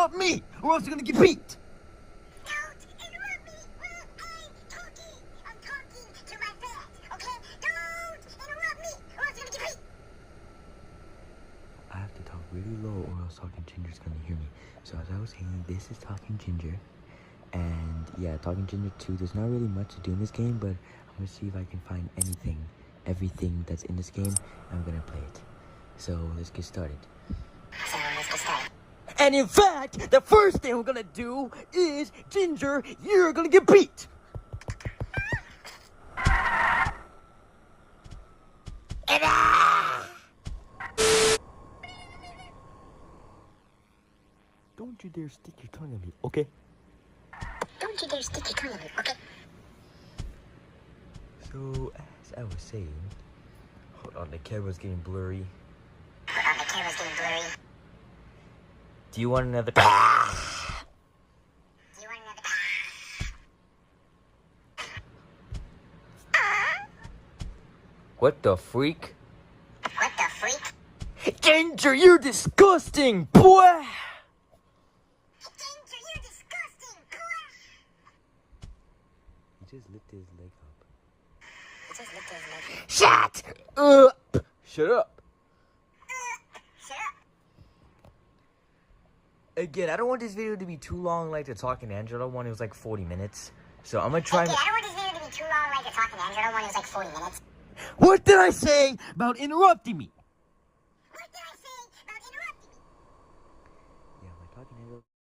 interrupt me, or else you're gonna get beat. Don't interrupt me while I'm talking. I'm talking to my fans, okay? Don't interrupt me, or else you're gonna get beat. I have to talk really low, or else Talking Ginger's gonna hear me. So as I was saying, this is Talking Ginger. And yeah, Talking Ginger 2, there's not really much to do in this game, but I'm gonna see if I can find everything that's in this game, and I'm gonna play it. So let's get started. And in fact, the first thing we're gonna do is, Ginger, you're gonna get beat. Don't you dare stick your tongue at me, okay? Don't you dare stick your tongue in it, okay? So, as I was saying, hold on, the camera's getting blurry. Do you want another? What the freak? What the freak? Ginger, you're disgusting, boy! Ginger, you're disgusting, boy! He just lifted his leg up. Shut up! Shut up! Shut up. Again, I don't want this video to be too long like the Talking Angela one. It was like 40 minutes. So I'm gonna try. Okay, I don't want this video to be too long like the Talking Angela one. It was like 40 minutes. What did I say about interrupting me?